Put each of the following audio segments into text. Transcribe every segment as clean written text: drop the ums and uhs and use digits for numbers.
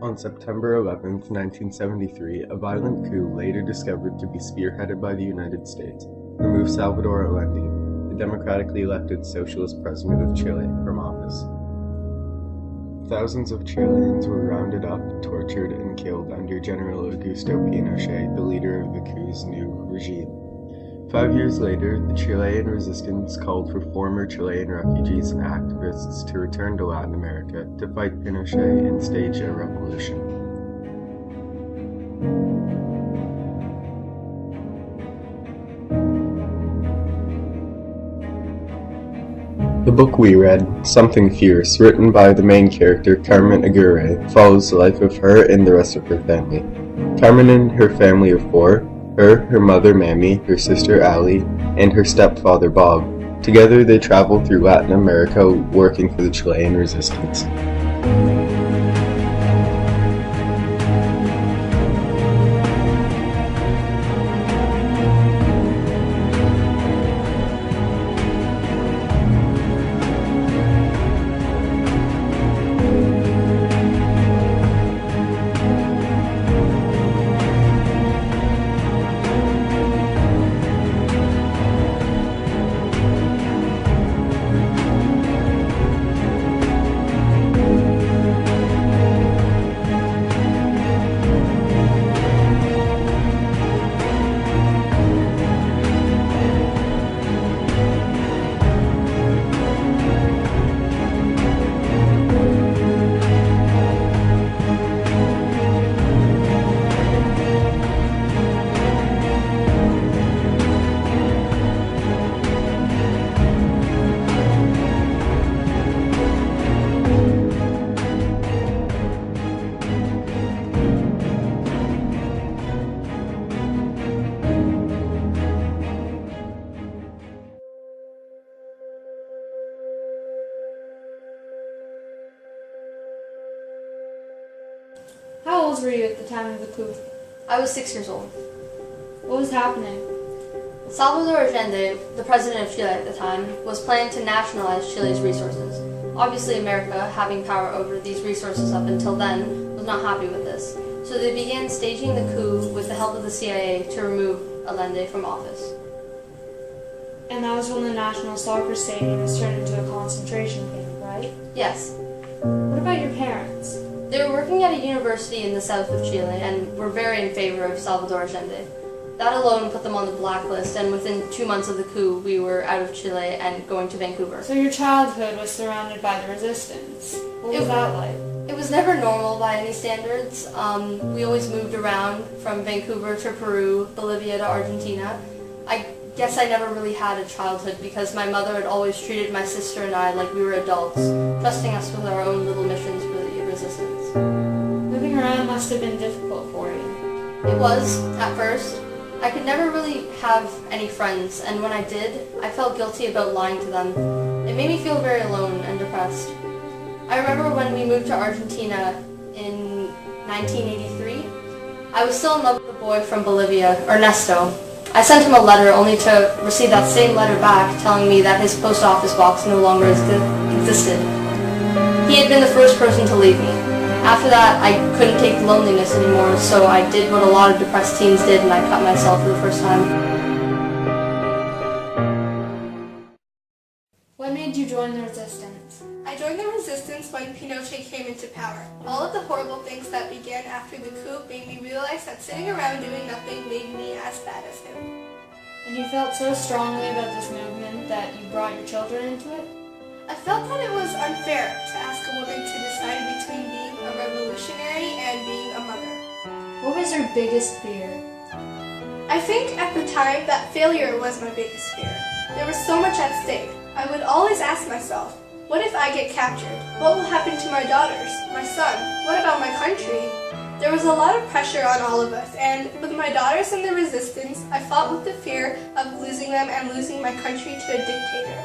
On September 11, 1973, a violent coup, later discovered to be spearheaded by the United States, removed Salvador Allende, the democratically elected socialist president of Chile, from office. Thousands of Chileans were rounded up, tortured, and killed under General Augusto Pinochet, the leader of the coup's new regime. 5 years later, the Chilean resistance called for former Chilean refugees and activists to return to Latin America to fight Pinochet and stage a revolution. The book we read, Something Fierce, written by the main character Carmen Aguirre, follows the life of her and the rest of her family. Carmen and her family of four, her mother Mammy, her sister Allie, and her stepfather Bob. Together they travel through Latin America working for the Chilean resistance. How old were you at the time of the coup? I was 6 years old. What was happening? Salvador Allende, the president of Chile at the time, was planning to nationalize Chile's resources. Obviously, America, having power over these resources up until then, was not happy with this. So they began staging the coup with the help of the CIA to remove Allende from office. And that was when the National Soccer Stadium was turned into a concentration camp, right? Yes. What about your parents? They were working at a university in the south of Chile and were very in favor of Salvador Allende. That alone put them on the blacklist, and within 2 months of the coup, we were out of Chile and going to Vancouver. So your childhood was surrounded by the resistance. What was that like? It was never normal by any standards. We always moved around from Vancouver to Peru, Bolivia to Argentina. I guess I never really had a childhood because my mother had always treated my sister and I like we were adults, trusting us with our own little missions for the resistance. Moving around must have been difficult for you. It was, at first. I could never really have any friends, and when I did, I felt guilty about lying to them. It made me feel very alone and depressed. I remember when we moved to Argentina in 1983, I was still in love with a boy from Bolivia, Ernesto. I sent him a letter only to receive that same letter back telling me that his post office box no longer existed. He had been the first person to leave me. After that, I couldn't take loneliness anymore, so I did what a lot of depressed teens did, and I cut myself for the first time. What made you join the resistance? I joined the resistance when Pinochet came into power. All of the horrible things that began after the coup made me realize that sitting around doing nothing made me as bad as him. And you felt so strongly about this movement that you brought your children into it? I felt that it was unfair to ask a woman to decide between being a revolutionary and being a mother. What was your biggest fear? I think at the time that failure was my biggest fear. There was so much at stake. I would always ask myself, what if I get captured? What will happen to my daughters, my son? What about my country? There was a lot of pressure on all of us, and with my daughters in the resistance, I fought with the fear of losing them and losing my country to a dictator.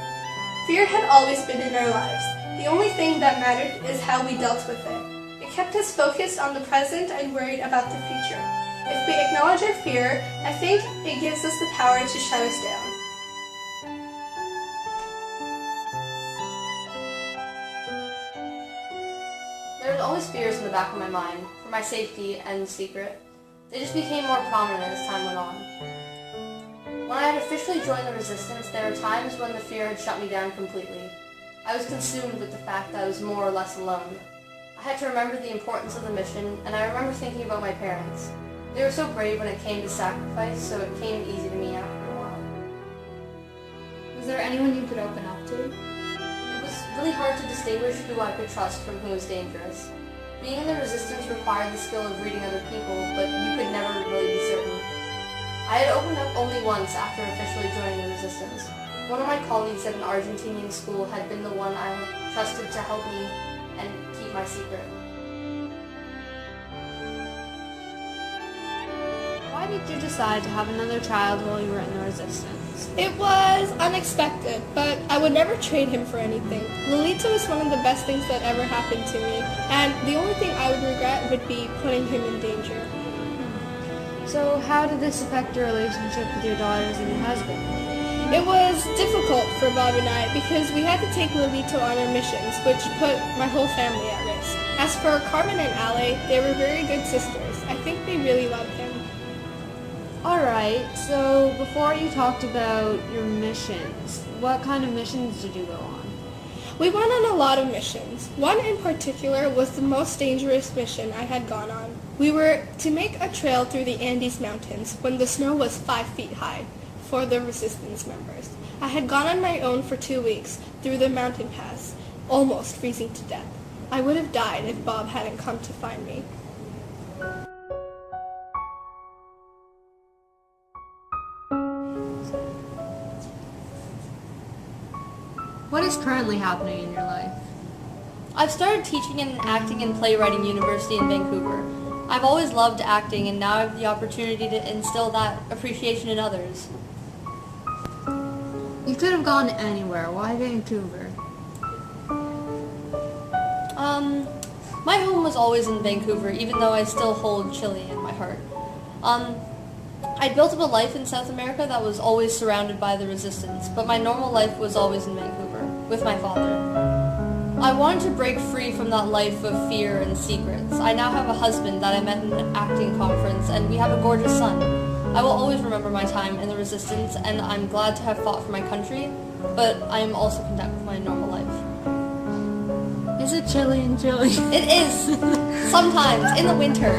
Fear had always been in our lives. The only thing that mattered is how we dealt with it. It kept us focused on the present and worried about the future. If we acknowledge our fear, I think it gives us the power to shut us down. There's always fears in the back of my mind, for my safety and secret. They just became more prominent as time went on. When I had officially joined the resistance, there were times when the fear had shut me down completely. I was consumed with the fact that I was more or less alone. I had to remember the importance of the mission, and I remember thinking about my parents. They were so brave when it came to sacrifice, so it came easy to me after a while. Was there anyone you could open up to? It was really hard to distinguish who I could trust from who was dangerous. Being in the resistance required the skill of reading other people, but you could never really be certain. I had opened up only once after officially joining the resistance. One of my colleagues at an Argentinian school had been the one I had trusted to help me and keep my secret. Why did you decide to have another child while you were in the resistance? It was unexpected, but I would never trade him for anything. Lolito was one of the best things that ever happened to me, and the only thing I would regret would be putting him in danger. So how did this affect your relationship with your daughters and your husband? It was difficult for Bob and I because we had to take Lolito on our missions, which put my whole family at risk. As for Carmen and Ale, they were very good sisters. I think they really loved him. Alright, so before you talked about your missions, what kind of missions did you go on? We went on a lot of missions. One in particular was the most dangerous mission I had gone on. We were to make a trail through the Andes Mountains when the snow was 5 feet high for the resistance members. I had gone on my own for 2 weeks through the mountain pass, almost freezing to death. I would have died if Bob hadn't come to find me. What is currently happening in your life? I've started teaching in an acting and playwriting university in Vancouver. I've always loved acting, and now I have the opportunity to instill that appreciation in others. You could have gone anywhere. Why Vancouver? My home was always in Vancouver, even though I still hold Chile in my heart. I built up a life in South America that was always surrounded by the resistance, but my normal life was always in Vancouver, with my father. I wanted to break free from that life of fear and secrets. I now have a husband that I met in an acting conference, and we have a gorgeous son. I will always remember my time in the resistance, and I'm glad to have fought for my country, but I am also content with my normal life. Is it chilly in Chile? It is! Sometimes, in the winter.